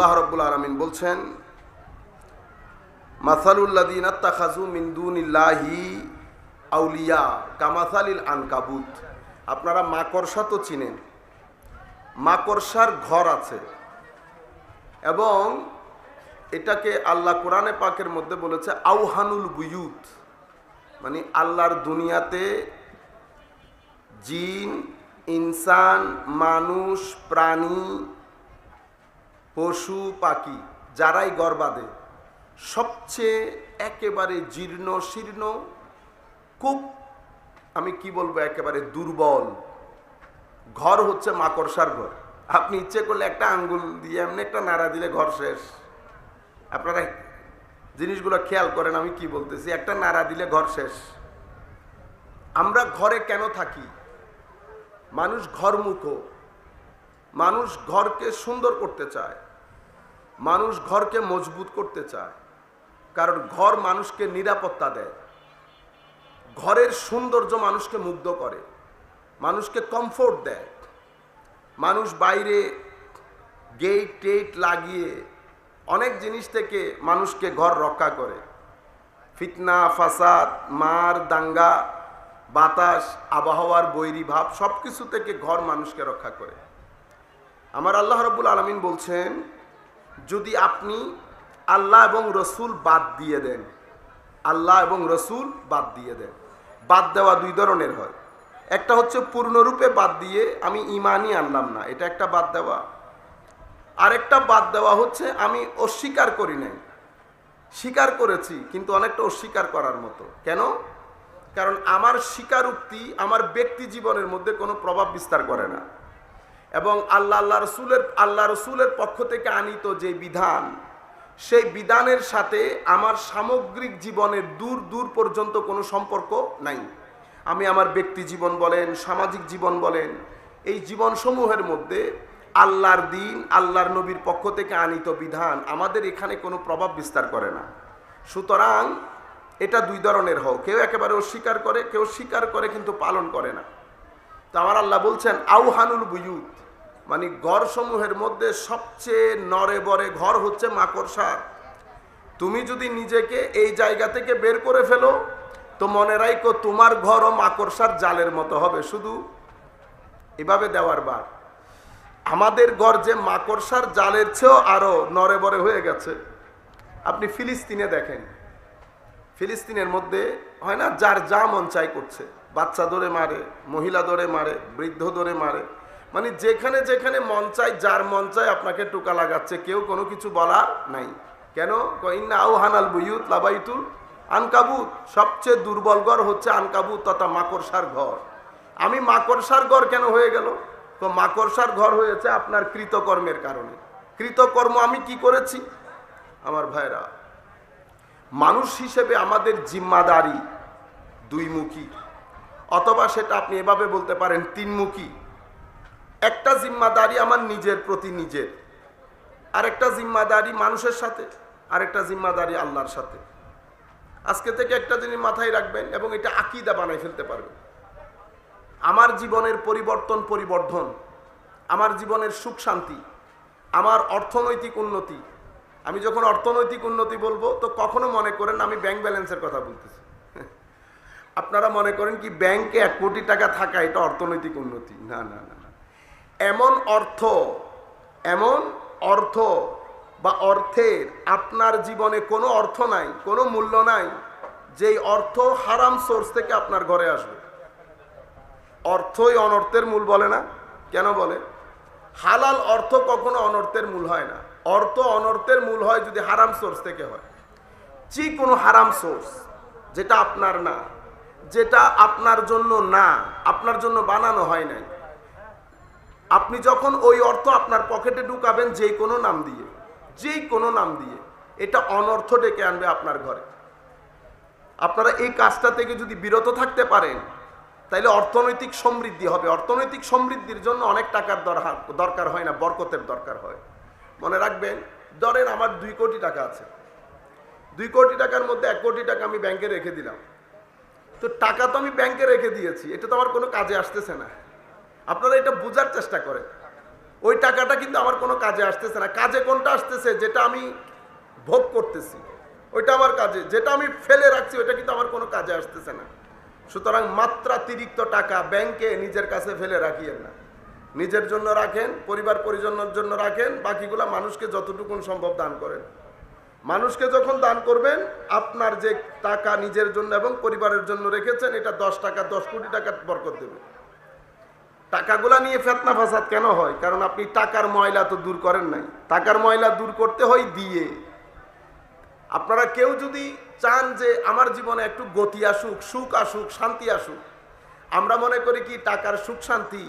আল্লাহ রাব্বুল আলামিন বলছেন, মাসালুল্লাযীনা ইত্তাখাযু মিন দুনিল্লাহি আউলিয়া কামাসালিল আনকাবুত। আপনারা মাকড়সা তো চিনেন, মাকড়সার ঘর আছে, এবং এটাকে আল্লাহ কোরআনে পাকের মধ্যে বলেছে আউহানুল বুয়ুত, মানে আল্লাহর দুনিয়াতে জিন, ইনসান, মানুষ, প্রাণী, পশু পাখি যারাই ঘর বাঁধে সবচেয়ে একেবারে জীর্ণ শীর্ণ, খুব আমি কি বলবো একেবারে দুর্বল ঘর হচ্ছে মাকড়সার ঘর। আপনি ইচ্ছে করলে একটা আঙ্গুল দিয়ে এমনি একটা নাড়া দিলে ঘর শেষ। আপনারা জিনিসগুলো খেয়াল করেন আমি কি বলতেছি, একটা নাড়া দিলে ঘর শেষ। আমরা ঘরে কেন থাকি? মানুষ ঘরমুখ, মানুষ ঘরকে সুন্দর করতে চায়, মানুষ ঘরকে মজবুত করতে চায়, কারণ ঘর মানুষকে নিরাপত্তা দেয়, ঘরের সৌন্দর্য মানুষকে মুগ্ধ করে, মানুষকে কমফোর্ট দেয়। মানুষ বাইরে গেট টেট লাগিয়ে অনেক জিনিস থেকে মানুষকে ঘর রক্ষা করে, ফিতনা, ফাসাদ, মার, দাঙ্গা, বাতাস, আবহাওয়ার বৈরী ভাব সব কিছু থেকে ঘর মানুষকে রক্ষা করে। আমার আল্লাহ রাব্বুল আলামিন বলছেন, যদি আপনি আল্লাহ এবং রসুল বাদ দিয়ে দেন, আল্লাহ এবং রসুল বাদ দিয়ে দেন। বাদ দেওয়া দুই ধরনের হয়, একটা হচ্ছে পূর্ণরূপে বাদ দিয়ে আমি ঈমানই আনলাম না, এটা একটা বাদ দেওয়া। আরেকটা বাদ দেওয়া হচ্ছে আমি অস্বীকার করি নাই, স্বীকার করেছি কিন্তু অনেকটা অস্বীকার করার মতো। কেন? কারণ আমার স্বীকারোক্তি আমার ব্যক্তি জীবনের মধ্যে কোনো প্রভাব বিস্তার করে না, এবং আল্লাহ রসুলের পক্ষ থেকে আনিত যে বিধান, সেই বিধানের সাথে আমার সামগ্রিক জীবনের দূর দূর পর্যন্ত কোনো সম্পর্ক নাই। আমি আমার ব্যক্তি জীবন বলেন, সামাজিক জীবন বলেন, এই জীবনসমূহের মধ্যে আল্লাহর দিন, আল্লাহর নবীর পক্ষ থেকে আনিত বিধান আমাদের এখানে কোনো প্রভাব বিস্তার করে না। সুতরাং এটা দুই ধরনের হয়, কেউ একেবারে অস্বীকার করে, কেউ স্বীকার করে কিন্তু পালন করে না। তো আমার আল্লাহ বলছেন আউহানুল বুয়ুত, মানে ঘরসমূহের মধ্যে সবচেয়ে নরে বরে ঘর হচ্ছে মাকড়সার। তুমি যদি নিজেকে এই জায়গা থেকে বের করে ফেলো তো মনে রাখো তোমার ঘরও মাকড়সার জালের মতো হবে, শুধু এভাবে দেওয়ার বার। আমাদের ঘর যে মাকড়সার জালের চেয়েও আরো নরে বরে হয়ে গেছে। আপনি ফিলিস্তিনে দেখেন, ফিলিস্তিনের মধ্যে হয় না যার যা মন চাই করছে, বাচ্চা ধরে মারে, মহিলা ধরে মারে, বৃদ্ধ ধরে মারে, মানে যেখানে যেখানে মন চায়, যার মন চায় আপনাকে টোকা লাগাচ্ছে, কেউ কোনো কিছু বলার নাই। কেন? ইন্না আউহানাল বুয়ুত লাবাইতুল আনকাবুত, সবচেয়ে দুর্বল ঘর হচ্ছে আনকাবুত তথা মাকড়সার ঘর। আমি মাকড়সার ঘর কেন হয়ে গেল? তো মাকড়সার ঘর হয়েছে আপনার কৃতকর্মের কারণে। কৃতকর্ম আমি কি করেছি? আমার ভাইরা, মানুষ হিসেবে আমাদের জিম্মাদারি দুইমুখী, অথবা সেটা আপনি এভাবে বলতে পারেন তিনমুখী। একটা জিম্মাদারি আমার নিজের প্রতি নিজের, আরেকটা জিম্মাদারি মানুষের সাথে, আরেকটা জিম্মাদারি আল্লাহর সাথে। আজকে থেকে একটা জিনিস মাথায় রাখবেন এবং এটা আকীদা বানাই ফেলতে পারবেন। আমার জীবনের পরিবর্ধন, আমার জীবনের সুখ শান্তি, আমার অর্থনৈতিক উন্নতি। আমি যখন অর্থনৈতিক উন্নতি বলবো তো কখনো মনে করেন আমি ব্যাংক ব্যালেন্সের কথা বলতেছি। আপনারা মনে করেন কি ব্যাংকে 1 কোটি টাকা থাকা এটা অর্থনৈতিক উন্নতি? না না না, এমন অর্থ বা অর্থের আপনার জীবনে কোনো অর্থ নাই, কোনো মূল্য নাই যেই অর্থ হারাম সোর্স থেকে আপনার ঘরে আসবে। অর্থই অনর্থের মূল বলে না? কেন বলে? হালাল অর্থ কখনো অনর্থের মূল হয় না। অর্থ অনর্থের মূল হয় যদি হারাম সোর্স থেকে হয়। যে কোনো হারাম সোর্স যেটা আপনার না, যেটা আপনার জন্য না, আপনার জন্য বানানো হয় নাই, আপনি যখন ওই অর্থ আপনার পকেটে ঢুকাবেন যে কোনো নাম দিয়ে, এটা অনর্থ ডেকে আনবে আপনার ঘরে। আপনারা এই কাজটা থেকে যদি বিরত থাকতে পারেন তাইলে অর্থনৈতিক সমৃদ্ধি হবে। অর্থনৈতিক সমৃদ্ধির জন্য অনেক টাকার দরকার হয় না, বরকতের দরকার হয়। মনে রাখবেন, ধরেন আমার 2 কোটি টাকা আছে, 2 কোটি টাকার মধ্যে 1 কোটি টাকা আমি ব্যাংকে রেখে দিলাম। তো টাকা তো আমি ব্যাংকে রেখে দিয়েছি, এটা তো আমার কোনো কাজে আসতেছে না। আপনারা এটা বোঝার চেষ্টা করেন। ওই টাকাটা কিন্তু আমার কোনো কাজে আসতেছে না। কাজে কোনটা আসতেছে? যেটা আমি ভোগ করতেছি, ওইটা আমার কাজে। যেটা আমি ফেলে রাখছি ওইটা কিন্তু আমার কোনো কাজে আসতেছে না। সুতরাং মাত্রাতিরিক্ত টাকা ব্যাংকে নিজের কাছে ফেলে রাখিয়েন না। নিজের জন্য রাখেন, পরিবার পরিজনের জন্য রাখেন, বাকিগুলা মানুষকে যতটুকুন সম্ভব দান করেন। মানুষকে যখন দান করবেন, আপনার যে টাকা নিজের জন্য এবং পরিবারের জন্য রেখেছেন, এটা 10 টাকা 10 কোটি টাকা বরকত দেবে। টাকাগুলা নিয়ে ফেতনা ফাসাদ কেন হয়? কারণ আপনি টাকার ময়লা তো দূর করেন নাই। টাকার ময়লা দূর করতে হয় দিয়ে। আপনারা কেউ যদি চান যে আমার জীবনে একটু গতি আসুক, সুখ আসুক, শান্তি আসুক, আমরা মনে করি কি টাকার সুখ শান্তি,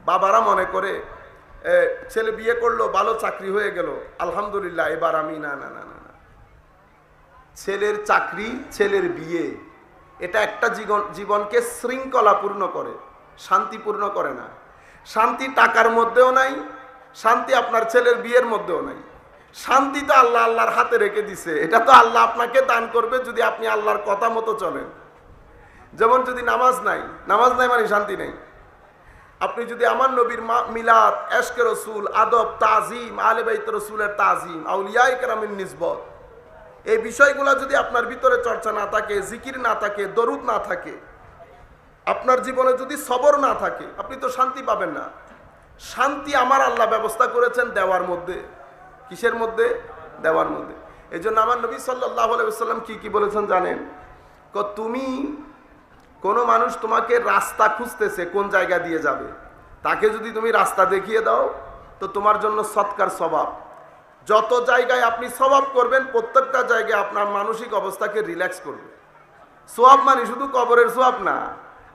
বাবারা মনে করে ছেলে বিয়ে করলো, ভালো চাকরি হয়ে গেল, আলহামদুলিল্লাহ এবার আমি। না না না না না, ছেলের চাকরি, ছেলের বিয়ে, এটা একটা জীবনকে শৃঙ্খলাপূর্ণ করে, শান্তিপূর্ণ করে না। শান্তি টাকার মধ্যেও নাই, শান্তি আপনার ছেলের বিয়ের মধ্যেও নাই। শান্তি তো আল্লাহ আল্লাহর হাতে রেখে দিছে। এটা তো আল্লাহ আপনাকে দান করবে যদি আপনি আল্লাহর কথা মতো চলেন। যেমন যদি নামাজ নাই মানে শান্তি নেই। আপনি যদি আমার নবীর মিলাদ, এশকে রসুল, আদব, তাজিম, আলে বাইত রসুলের তাজিম, আউলিয়ায়ে কেরামের নিসবত, এই বিষয়গুলো যদি আপনার ভিতরে চর্চা না থাকে, জিকির না থাকে, দরুদ না থাকে, আপনার জীবনে যদি সবর না থাকে, আপনি তো শান্তি পাবেন না। শান্তি আমার আল্লাহ ব্যবস্থা করেছেন দেওয়ার মধ্যে। কিসের মধ্যে? দেওয়ার মধ্যে। এই জন্য আমার নবী সাল্লাল্লাহু আলাইহি ওয়াসাল্লাম কি বলেছেন জানেন? তুমি, কোনো মানুষ তোমাকে রাস্তা খুঁজতেছে কোন জায়গা দিয়ে যাবে, তাকে যদি তুমি রাস্তা দেখিয়ে দাও তো তোমার জন্য সৎকার স্বভাব। যত জায়গায় আপনি স্বভাব করবেন, প্রত্যেকটা জায়গায় আপনার মানসিক অবস্থাকে রিল্যাক্স করবে। সোয়াব মানে শুধু কবরের সোয়াব না।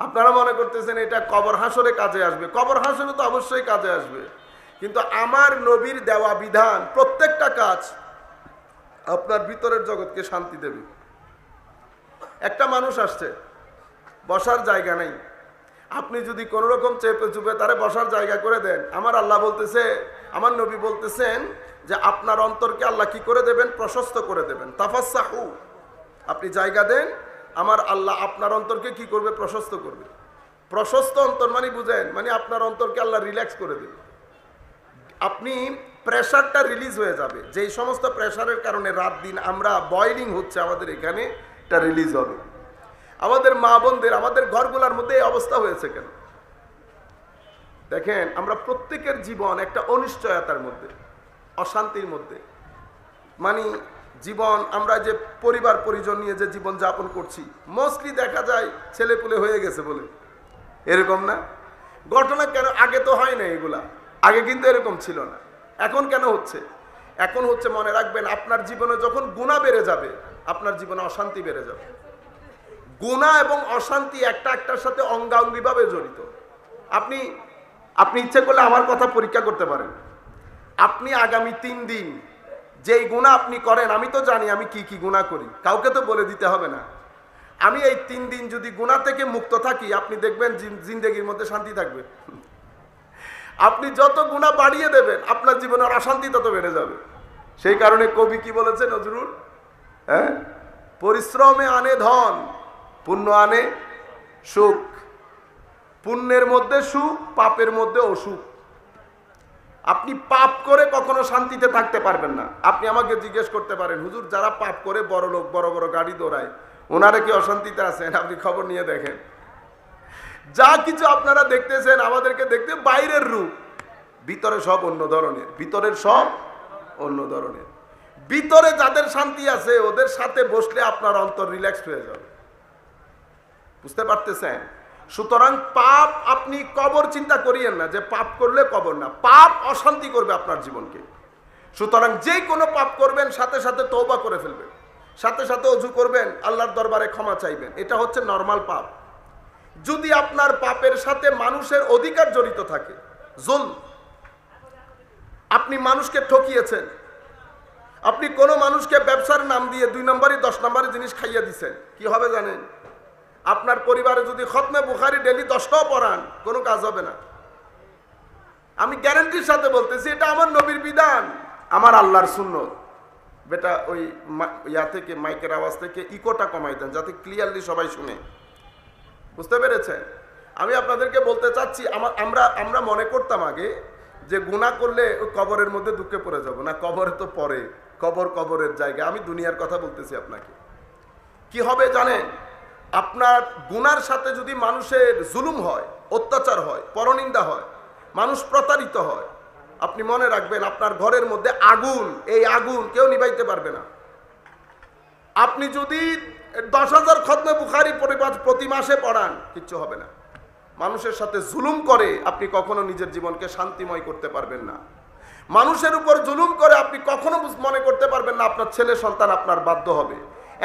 আপনারা মনে করতেছেন এটা কবর হাসরে কাজে আসবে। কবর হাসরে তো অবশ্যই কাজে আসবে, কিন্তু আমার নবীর দেওয়া বিধান প্রত্যেকটা কাজ আপনার ভিতরের জগৎকে শান্তি দেবে। একটা মানুষ আসছে, বসার জায়গা নেই, আপনি যদি কোনো রকম চেপে চুপে তারে বসার জায়গা করে দেন, আমার আল্লাহ বলতেছে, আমার নবী বলতেছেন যে আপনার অন্তরকে আল্লাহ কি করে দেবেন? প্রশস্ত করে দেবেন। তাফাসসাহু, আপনি জায়গা দেন, আমার আল্লাহ আপনার অন্তরকে কি করবে? প্রশস্ত করবে। প্রশস্ত অন্তর মানে বুঝেন, মানে আপনার অন্তরকে আল্লাহ রিল্যাক্স করে দেবে। আপনি প্রেশারটা রিলিজ হয়ে যাবে। যেই সমস্ত প্রেশারের কারণে রাত দিন আমরা বয়লিং হচ্ছে আমাদের এখানে, এটা রিলিজ হবে। আমাদের মা বোনদের, আমাদের ঘরগুলোর মধ্যে এই অবস্থা হয়েছে কেন? দেখেন, আমরা প্রত্যেকের জীবন একটা অনিশ্চয়তার মধ্যে, অশান্তির মধ্যে। মানে জীবন, আমরা যে পরিবার পরিজন নিয়ে যে জীবন যাপন করছি, মোস্টলি দেখা যায় ছেলেপুলে হয়ে গেছে বলে, এরকম না? ঘটনা কেন? আগে তো হয় না এগুলা, আগে কিন্তু এরকম ছিল না। এখন কেন হচ্ছে? এখন হচ্ছে, মনে রাখবেন, আপনার জীবনে যখন গুনাহ বেড়ে যাবে, আপনার জীবনে অশান্তি বেড়ে যাবে। গুনাহ এবং অশান্তি একটা একটার সাথে অঙ্গাঙ্গিভাবে জড়িত। আপনি ইচ্ছে করলে আমার কথা পরীক্ষা করতে পারেন। আপনি আগামী 3 দিন যেই গুনাহ আপনি করেন, আমি তো জানি আমি কি কি গুনাহ করি, কাউকে তো বলে দিতে হবে না। আমি এই 3 দিন যদি গুনাহ থেকে মুক্ত থাকি, আপনি দেখবেন জিন্দেগির মধ্যে শান্তি থাকবে। আপনি যত গুনাহ বাড়িয়ে দেবেন, আপনার জীবনের অশান্তি তত বেড়ে যাবে। সেই কারণে কবি কি বলেছেন নজরুল? হ্যাঁ, পরিশ্রমে আনে ধন, পুণ্য আনে সুখ। পুণ্যের মধ্যে সুখ, পাপের মধ্যে অসুখ। আপনি পাপ করে কখনো শান্তিতে থাকতে পারবেন না। আপনি আমাকে জিজ্ঞেস করতে পারেন, হুজুর যারা পাপ করে বড় লোক, বড় বড় গাড়ি দৌড়ায়, ওনারা কি অশান্তিতে আছেন? আপনি খবর নিয়ে দেখেন। যা কিছু আপনারা দেখতেছেন আমাদেরকে দেখতে বাইরের রূপ, ভিতরে সব অন্য ধরনের। ভিতরের সব অন্য ধরনের। ভিতরে যাদের শান্তি আছে, ওদের সাথে বসলে আপনার অন্তর রিল্যাক্স হয়ে যাবে। বুঝতে পারতেছেন? সুতরাং পাপ আপনি কবর চিন্তা করিয়েন না, যে পাপ করলে কবর না, পাপ অশান্তি করবে আপনার জীবনকে। সুতরাং যে কোনো পাপ করবেন, সাথে সাথে তওবা করে ফেলবেন, সাথে সাথে ওযু করবেন, আল্লাহর দরবারে ক্ষমা চাইবেন। এটা হচ্ছে নরমাল পাপ। যদি আপনার পাপের সাথে মানুষের অধিকার জড়িত থাকে, জুলম, আপনি মানুষকে ঠকিয়েছেন, আপনি কোনো মানুষকে ব্যবসার নাম দিয়ে 2 নম্বরই 10 নম্বরের জিনিস খাইয়ে দিচ্ছেন, কি হবে জানেন? আপনার পরিবারে যদি খতমে বুখারী ডেলি 10টাও পড়ান, কোনো কাজ হবে না। আমি গ্যারান্টির সাথে বলতেছি, এটা আমার নবীর বিধান, আমার আল্লাহর সুন্নত। বেটা ওই থেকে মাইকের আওয়াজ থেকে ইকোটা কমাই দেন, যাতে ক্লিয়ারলি সবাই শুনে। বুঝতে পেরেছেন? আমি আপনাদেরকে বলতে চাচ্ছি, আমরা মনে করতাম আগে যে গুনাহ করলে ওই কবরের মধ্যে দুঃখে পড়ে যাব না, কবরে তো পরে, কবরের জায়গা। আমি দুনিয়ার কথা বলতেছি আপনাকে। কি হবে জানেন, আপনার গুনার সাথে যদি মানুষের জুলুম হয়, অত্যাচার হয়, পরনিন্দা হয়, মানুষ প্রতারিত হয়, আপনি মনে রাখবেন আপনার ঘরের মধ্যে আগুন, এই আগুন কেউ নিভাইতে পারবে না। আপনি যদি 10,000 খতমে বুখারী প্রতি মাসে পড়ান, কিচ্ছু হবে না। মানুষের সাথে জুলুম করে আপনি কখনো নিজের জীবনকে শান্তিময় করতে পারবেন না। মানুষের উপর জুলুম করে আপনি কখনো মনে করতে পারবেন না আপনার ছেলে সন্তান আপনার বাধ্য হবে।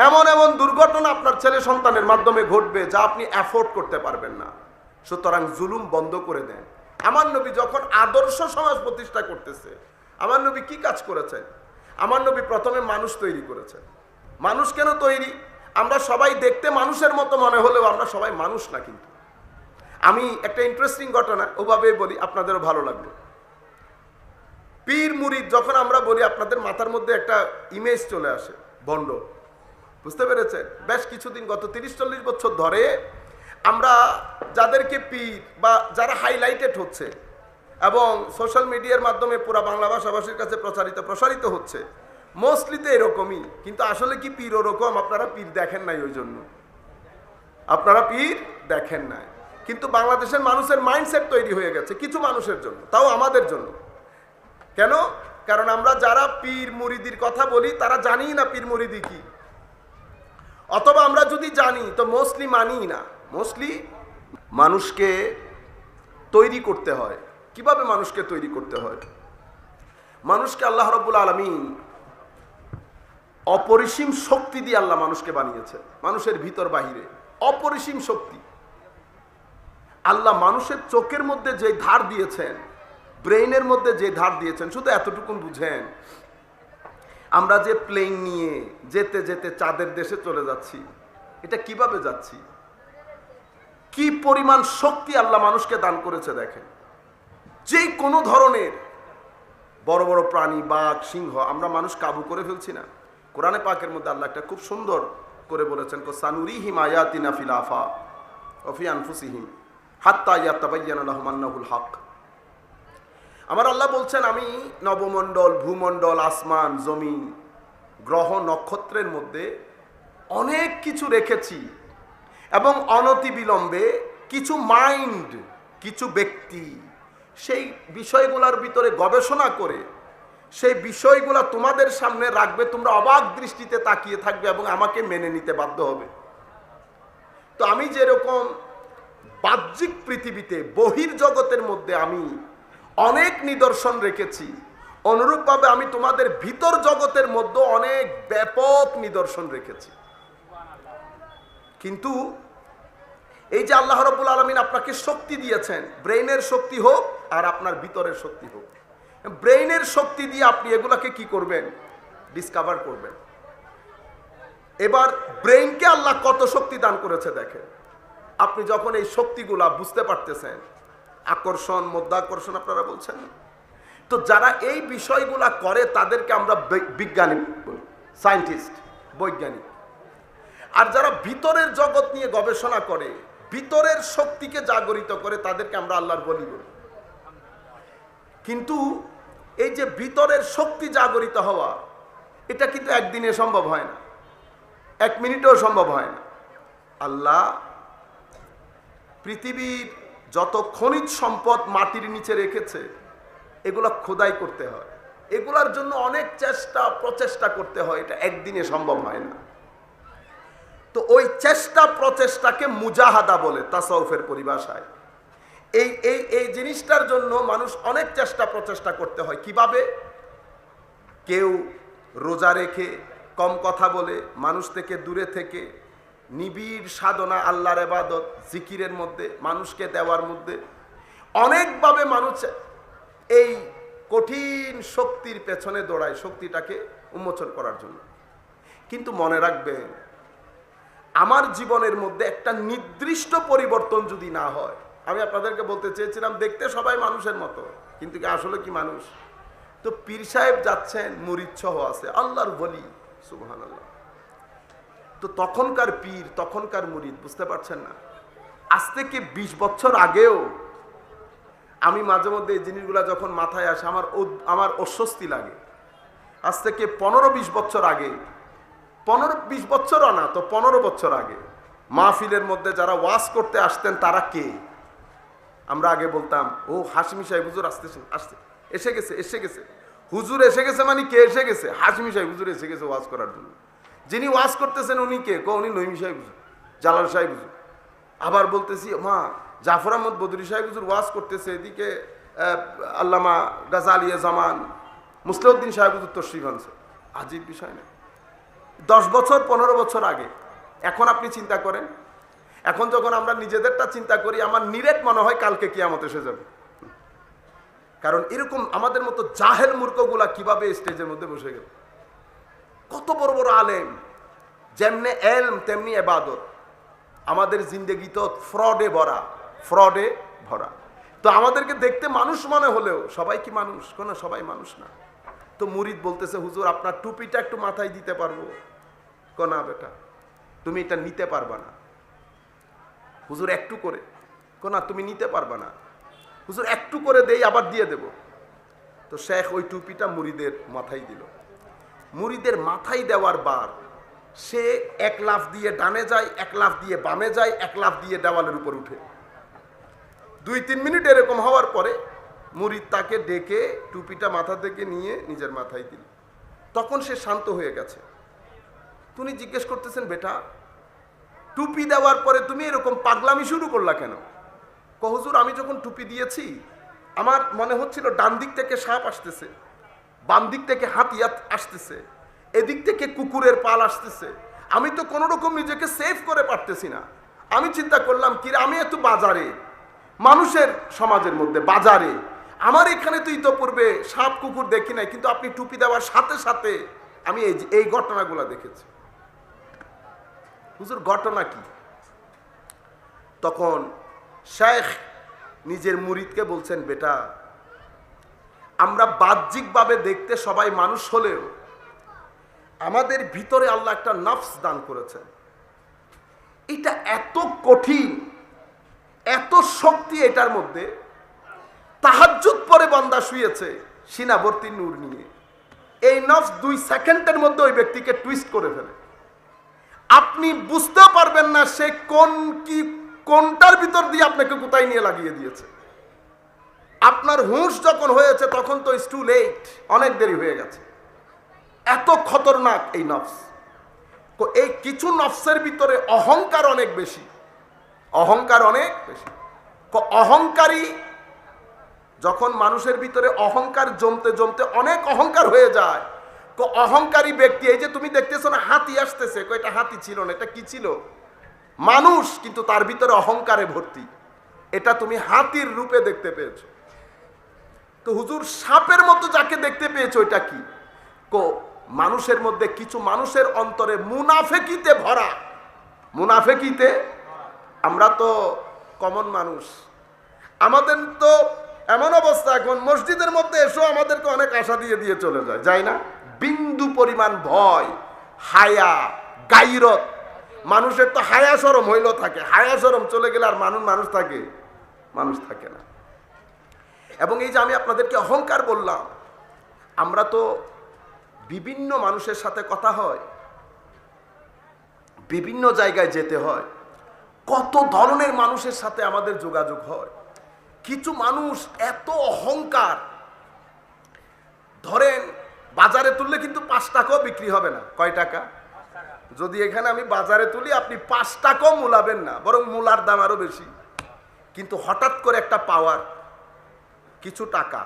এমন এমন দুর্ঘটনা আপনার ছেলে সন্তানের মাধ্যমে ঘটবে যা আপনি অ্যাফোর্ড করতে পারবেন না। সুতরাং জুলুম বন্ধ করে দেন। আমার নবী যখন আদর্শ সমাজ প্রতিষ্ঠা করতেছে, আমার নবী কি কাজ করেছেন? আমার নবী প্রথমে মানুষ তৈরি করেছেন। মানুষ কেন তৈরি? আমরা সবাই দেখতে মানুষের মতো মনে হলেও আমরা সবাই মানুষ না। কিন্তু আমি একটা ইন্টারেস্টিং ঘটনা ওভাবে বলি, আপনাদেরও ভালো লাগবে। পীর মুরিদ যখন আমরা বলি, আপনাদের মাথার মধ্যে একটা ইমেজ চলে আসে, ভণ্ড। বুঝতে পেরেছেন? বেশ কিছুদিন, গত 30-40 বছর ধরে আমরা যাদেরকে পীর বা যারা হাইলাইটেড হচ্ছে এবং সোশ্যাল মিডিয়ার মাধ্যমে পুরা বাংলা ভাষাভাষীর কাছে প্রসারিত হচ্ছে, মোস্টলি তো এরকমই। কিন্তু আসলে কি পীর ওরকম? আপনারা পীর দেখেন নাই, ওই জন্য আপনারা পীর দেখেন নাই। কিন্তু বাংলাদেশের মানুষের মাইন্ডসেট তৈরি হয়ে গেছে কিছু মানুষের জন্য, তাও আমাদের জন্য। কেন? কারণ আমরা যারা পীর মুরিদির কথা বলি তারা জানি না পীর মুরিদি কি, অথবা আমরা যদি জানি তো মোস্টলি মানি না। মোস্টলি মানুষকে তৈরি করতে হয়। কিভাবে মানুষকে তৈরি করতে হয়? মানুষকে আল্লাহ রাব্বুল আলামিন অপরিসীম শক্তি দিয়ে আল্লাহ মানুষকে বানিয়েছে। মানুষের ভিতর বাহিরে অপরিসীম শক্তি। আল্লাহ মানুষের চোখের মধ্যে যে ধার দিয়েছেন, ব্রেইনের মধ্যে যে ধার দিয়েছেন, শুধু এতটুকুন বুঝেন, আমরা যে প্লেন নিয়ে যেতে যেতে চাঁদের দেশে চলে যাচ্ছি, এটা কিভাবে যাচ্ছি? কি পরিমাণ শক্তি আল্লাহ মানুষকে দান করেছে দেখেন। যে কোনো ধরনের বড় বড় প্রাণী, বাঘ, সিংহ, আমরা মানুষ কাবু করে ফেলছি না। কোরআনে পাকের মধ্যে আল্লাহ একটা খুব সুন্দর করে বলেছেন, সানুরিহিম আয়াতিনা ফিল আফাক ওয়া ফি আনফুসিহিম হাত্তা ইয়াতাবায়্যানা লাহুম আন্নাহুল হক। আমার আল্লাহ বলছেন, আমি নবমণ্ডল, ভূমণ্ডল, আসমান, জমিন, গ্রহ, নক্ষত্রের মধ্যে অনেক কিছু রেখেছি এবং অনতিবিলম্বে কিছু মাইন্ড, কিছু ব্যক্তি সেই বিষয়গুলোর ভিতরে গবেষণা করে সেই বিষয়গুলো তোমাদের সামনে রাখবে। তোমরা অবাক দৃষ্টিতে তাকিয়ে থাকবে এবং আমাকে মেনে নিতে বাধ্য হবে। তো আমি যেরকম বাহ্যিক পৃথিবীতে, বহির্জগতের মধ্যে আমি অনেক নিদর্শন রেখেছি, অনুরূপভাবে আমি তোমাদের ভিতর জগতের মধ্যে অনেক ব্যাপক নিদর্শন রেখেছি। কিন্তু এই যে আল্লাহ রাব্বুল আলামিন আপনাকে শক্তি দিয়েছেন, ব্রেইনের শক্তি হোক আর আপনার ভিতরের শক্তি হোক, ব্রেইনের শক্তি দিয়ে আপনি এগুলাকে কি করবেন? ডিসকভার করবেন। এবার ব্রেইনকে আল্লাহ কত শক্তি দান করেছে দেখেন। আপনি যখন এই শক্তিগুলা বুঝতে পারতেছেন, আকর্ষণ, মধ্যাকর্ষণ আপনারা বলছেন, তো যারা এই বিষয়গুলা করে তাদেরকে আমরা বিজ্ঞানী বলি, সায়েন্টিস্ট, বৈজ্ঞানিক। আর যারা ভিতরের জগৎ নিয়ে গবেষণা করে, ভিতরের শক্তিকে জাগরিত করে, তাদেরকে আমরা আল্লাহর ওলি বলি। কিন্তু এই যে ভিতরের শক্তি জাগরিত হওয়া, এটা কিন্তু একদিনে সম্ভব হয় না, 1 মিনিটেও সম্ভব হয় না। আল্লাহ পৃথিবীর যত খনিজ সম্পদ মাটির নিচে রেখেছে, এগুলো খোদাই করতে হয়, এগুলার জন্য অনেক প্রচেষ্টা করতে হয়, এটা একদিনে সম্ভব হয় না। তো ওই প্রচেষ্টাকে মুজাহাদা বলে তাসাউফের পরিভাষায়। এই জিনিসটার জন্য মানুষ অনেক প্রচেষ্টা করতে হয়। কিভাবে? কেউ রোজা রেখে, কম কথা বলে, মানুষ থেকে দূরে থেকে, নিবিড় সাধনা, আল্লাহর ইবাদত, জিকিরের মধ্যে, মানুষকে দেওয়ার মধ্যে, অনেকভাবে মানুষ এই কঠিন শক্তির পেছনে দৌড়ায়, শক্তিটাকে উন্মোচন করার জন্য। কিন্তু মনে রাখবেন, আমার জীবনের মধ্যে একটা নির্দিষ্ট পরিবর্তন যদি না হয়, আমি আপনাদেরকে বলতে চেয়েছিলাম দেখতে সবাই মানুষের মতো, কিন্তু আসলে কি মানুষ? তো পীর সাহেব যাচ্ছেন, মুরিদ সহ আছে, আল্লাহর ওলি, সুবহানাল্লাহ। তো তখনকার পীর, তখনকার মুরিদ, বুঝতে পারছেন না? আজ থেকে 20 বছর আগেও আমি মাঝে মধ্যে এই জিনিসগুলো যখন মাথায় আসে আমার অস্বস্তি লাগে। আজ থেকে 15-20 বছর আগে, 15-20 বছরও না তো 15 বছর আগে মাহফিলের মধ্যে যারা ওয়াজ করতে আসতেন তারা কে? আমরা আগে বলতাম, ও হাশমি সাহেব হুজুর আসতেছেন, এসে গেছে হুজুর এসে গেছে। মানে কে এসে গেছে? হাশমি সাহেব হুজুর এসে গেছে ওয়াজ করার জন্য। যিনি ওয়াজ করতেছেন উনি কে? উনি নঈমি সাহেব হুজুর, জালাল সাহেব হুজুর। আবার বলতেছি, মা জাফর আহমদ বদরি সাহেব হুজুর ওয়াজ করতেছে, এদিকে আল্লামা গাজালি জামান মুসলিউদ্দিন সাহেব হুজুর তশরিফ আনছে। আজীব বিষয় না। 10 বছর 15 বছর আগে। এখন আপনি চিন্তা করেন, এখন যখন আমরা নিজেদেরটা চিন্তা করি, আমার নিরেট মনে হয় কালকে কিয়ামত এসে যাবে। কারণ এরকম আমাদের মতো জাহেল মূর্খগুলা কিভাবে স্টেজের মধ্যে বসে গেল। কত বড় বড় আলেম, যেমনে এলম তেমনি ইবাদত। আমাদের জিন্দেগি তো ফ্রডে ভরা। তো আমাদেরকে দেখতে মানুষ মনে হলেও সবাই কি মানুষ? কোনো সবাই মানুষ না। তো মুরিদ বলতেছে, হুজুর আপনার টুপিটা একটু মাথায় দিতে পারবো? না বেটা, তুমি এটা নিতে পারবা না। হুজুর একটু করে, না তুমি নিতে পারবা না। হুজুর একটু করে দেই, আবার দিয়ে দেব। তো শেখ ওই টুপিটা মুরিদের মাথায় দিল। মুরিদের মাথায় দেওয়ার বার সে 1 লাফ দিয়ে ডানে যায়, 1 লাফ দিয়ে বামে যায়, 1 লাফ দিয়ে দেওয়ালের উপর উঠে। 2-3 মিনিট এরকম হওয়ার পরে মুরিদ তাকে ডেকে টুপিটা মাথা থেকে নিয়ে নিজের মাথায় দিল। তখন সে শান্ত হয়ে গেছে। তুমি জিজ্ঞেস করতেছেন, বেটা টুপি দেওয়ার পরে তুমি এরকম পাগলামি শুরু করলা কেন? হুজুর আমি যখন টুপি দিয়েছি আমার মনে হচ্ছিল ডান দিক থেকে সাপ আসতেছে, বাম দিক থেকে হাতি আসতেছে, এদিক থেকে কুকুরের পাল আসতেছে। আমি তো কোনো রকম নিজেকে সেভ করে পারতেছি না। আমি চিন্তা করলাম, কি আমি একটু বাজারে, মানুষের সমাজের মধ্যে বাজারে, আমার এখানে তো ইতোপূর্বে সাপ কুকুর দেখি নাই, কিন্তু আপনি টুপি দেওয়ার সাথে সাথে আমি এই ঘটনাগুলো দেখেছি। হুজুর ঘটনা কি? তখন শেখ নিজের মুরিদকে বলছেন, বেটা আমরা বাহ্যিকভাবে দেখতে সবাই মানুষ হলেও আমাদের ভিতরে আল্লাহ একটা নফস দান করেছেন। এটা এত কঠিন, এত শক্তি এটার মধ্যে। তাহাজ্জুদ পরে বান্দা শুয়েছে সিনাবর্তী নূর নিয়ে, এই নফস 2 সেকেন্ডের মধ্যে ওই ব্যক্তিকে টুইস্ট করে ফেলে। আপনি বুঝতে পারবেন না সে কোনটার ভিতর দিয়ে আপনাকে কোথায় নিয়ে লাগিয়ে দিয়েছে। আপনার হুঁশ যখন হয়েছে তখন তো ইটস টু লেট, অনেক দেরি হয়ে গেছে। এত খতরনাক এই নফস। এই কিছু নফসের ভিতরে অহংকার অনেক বেশি। অহংকারী যখন মানুষের ভিতরে অহংকার জমতে জমতে অনেক অহংকার হয়ে যায়, অহংকারী ব্যক্তি, এই যে তুমি দেখতেছো না হাতি আসতেছে, এটা হাতি ছিল না, এটা কি ছিল? মানুষ, কিন্তু তার ভিতরে অহংকারে ভর্তি। এটা তুমি হাতির রূপে দেখতে পেয়েছো। তো হুজুর সাপের মতো যাকে দেখতে পেয়েছো এটা কি? মানুষের মধ্যে কিছু মানুষের অন্তরে মুনাফেকিতে ভরা। আমরা তো কমন মানুষ, আমাদের তো এমন অবস্থা, এখন মসজিদের মধ্যে এসো আমাদেরকে অনেক আশা দিয়ে চলে যায় না? বিন্দু পরিমাণ ভয়, হায়া, গাইরত। মানুষের তো হায়া শরম হইল থাকে, হায়া শরম চলে গেলে আর মানুষ থাকে না। এবং এই যে আমি আপনাদেরকে অহংকার বললাম, আমরা তো বিভিন্ন মানুষের সাথে কথা হয়, বিভিন্ন জায়গায় যেতে হয়, কত ধরনের মানুষের সাথে আমাদের যোগাযোগ হয়। কিছু মানুষ এত অহংকার, ধরেন বাজারে তুললে কিন্তু 5 টাকাও বিক্রি হবে না। কয় টাকা? যদি এখানে আমি বাজারে তুলি আপনি 5 টাকাও মূলাবেন না, বরং মূলার দাম আরো বেশি। কিন্তু হঠাৎ করে একটা পাওয়ার, কিছু টাকা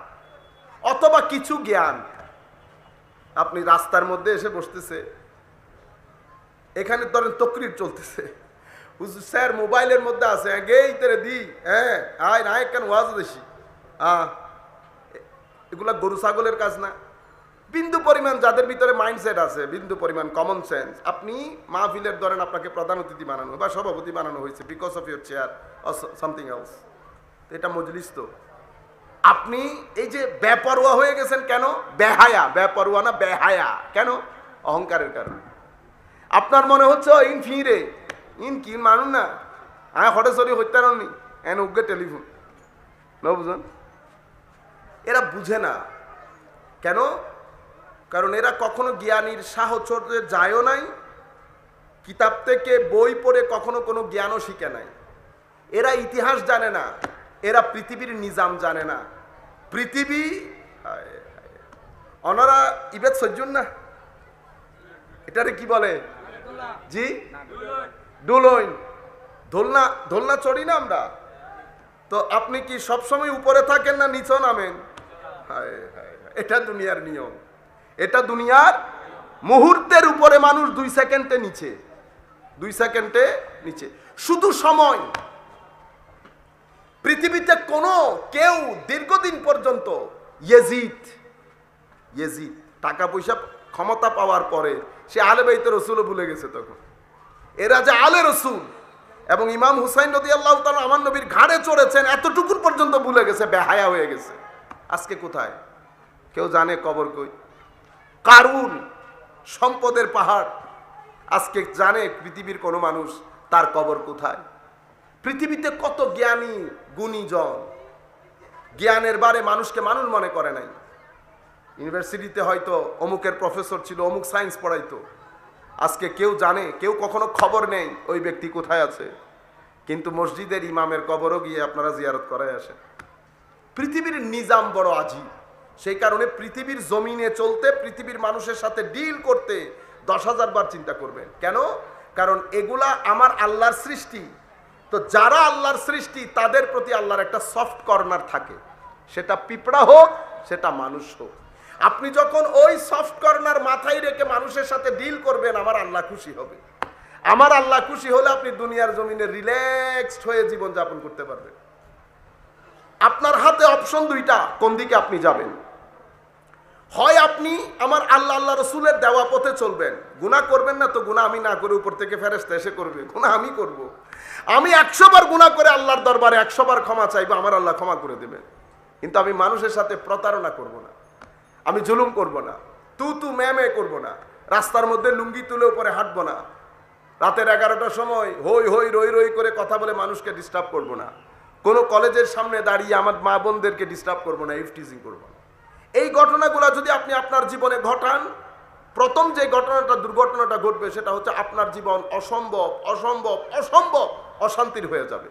অথবা কিছু জ্ঞান, আপনি রাস্তার মধ্যে এসে বসতেছে, এখানে ধরেন তকরির চলতেছে, হুজুর স্যার মোবাইলের মধ্যে আছে, গেই তেরে দি, হ্যাঁ আয় না কেন ওয়াজ দেশি, এগুলা গরু ছাগলের কাজ না। বিন্দু পরিমাণ যাদের ভিতরে মাইন্ডসেট আছে, বিন্দু পরিমাণ কমন সেন্স, আপনি মাহফিলের ধরেন আপনাকে প্রধান অতিথি বানানো বা সভাপতি বানানো হয়েছে because of your chair or something else, এটা মজলিস। তো আপনি এই যে বেপরোয়া হয়ে গেছেন কেন? বেপরোয়া না বেহায়া কেন? অহংকারের কারণে। আপনার মনে হচ্ছে ইন ফিরে ইন কি মানুষ না, হঠাৎ সরি হত্যারণনি এন উগ্রে টেলিফোন ন বুঝুন এরা বুঝে না কেন? কারণ এরা কখনো জ্ঞানীর সাহচর্যে যায়ও নাই, কিতাব থেকে বই পড়ে কখনো কোনো জ্ঞানও শিখে নাই। এরা ইতিহাস জানে না, এরা পৃথিবীর নিজাম জানে না। পৃথিবী ওনারা ইবেদ সজ্জন না, এটারে কি বলে? জি, ডুলইন, দোলনা। দোলনা চড়ি না আমরা তো। আপনি কি সবসময় উপরে থাকেন না নিচে নামেন? এটা দুনিয়ার নিয়ম, এটা দুনিয়ার। মুহূর্তের উপরে মানুষ 2 সেকেন্ডে নিচে, 2 সেকেন্ডে নিচে। শুধু সময়। পৃথিবীতে কোনো কেউ দীর্ঘদিন পর্যন্ত ইয়েজিদ টাকা পয়সা ক্ষমতা পাওয়ার পরে সে আলে বাইতে রসুলও ভুলে গেছে। তখন এরা যে আলে রসুল এবং ইমাম হুসাইন রাদিয়াল্লাহু তাআলা আমার নবীর ঘাড়ে চড়েছেন, এতটুকু পর্যন্ত ভুলে গেছে, বেহায়া হয়ে গেছে। আজকে কোথায়? কেউ জানে কবর কই? কারুন সম্পদের পাহাড়, আজকে জানে পৃথিবীর কোনো মানুষ তার কবর কোথায়? পৃথিবীতে কত জ্ঞানী গুণীজন, জ্ঞানের বারে মানুষকে মানুষ মনে করে নাই। ইউনিভার্সিটিতে হয়তো অমুকের প্রফেসর ছিল, অমুক সায়েন্স পড়াইতো, আজকে কেউ জানে? কেউ কখনো খবর নেই ওই ব্যক্তি কোথায় আছে। কিন্তু মসজিদের ইমামের কবরও গিয়ে আপনারা জিয়ারত করায় আসেন। পৃথিবীর নিজাম বড় আজীব। সেই কারণে পৃথিবীর জমিনে চলতে, পৃথিবীর মানুষের সাথে ডিল করতে 10,000 বার চিন্তা করবেন। কেন? কারণ এগুলা আমার আল্লাহর সৃষ্টি। তো যারা আল্লাহর সৃষ্টি তাদের প্রতি আল্লাহর একটা সফট কর্নার থাকে, সেটা পিঁপড়া হোক, সেটা মানুষ হোক। আপনি যখন ওই সফট কর্নার মাথায় রেখে মানুষের সাথে ডিল করবেন, আমার আল্লাহ খুশি হবে। আমার আল্লাহ খুশি হলে আপনি দুনিয়ার জমিনে রিল্যাক্সড হয়ে জীবন যাপন করতে পারবেন। আপনার হাতে অপশন 2টা, কোন দিকে আপনি যাবেন। হয় আপনি আমার আল্লাহ রসুলের দেওয়া পথে চলবেন, গুনাহ করবেন না তো গুনাহ আমি না করে উপর থেকে ফেরেশতা এসে করবে, গুনাহ আমি করব। আমি 100 বার গুনাহ করে আল্লাহর দরবারে 100 বার ক্ষমা চাইবো, আমার আল্লাহ ক্ষমা করে দেবেন। কিন্তু আমি মানুষের সাথে প্রতারণা করব না, আমি জুলুম করব না, তু ম্যামে করব না, রাস্তার মধ্যে লুঙ্গি তুলে উপরে হাঁটবো না, রাতের 11টার সময় হই হই রই রই করে কথা বলে মানুষকে ডিস্টার্ব করব না, কোনো কলেজের সামনে দাঁড়িয়ে আমার মা বোনদেরকে ডিস্টার্ব করব না, ইফটিজিং করব না। এই ঘটনাগুলো যদি আপনি আপনার জীবনে ঘটান, প্রথম যে দুর্ঘটনাটা ঘটবে সেটা হচ্ছে আপনার জীবন অসম্ভব অসম্ভব অসম্ভব অশান্তির হয়ে যাবে।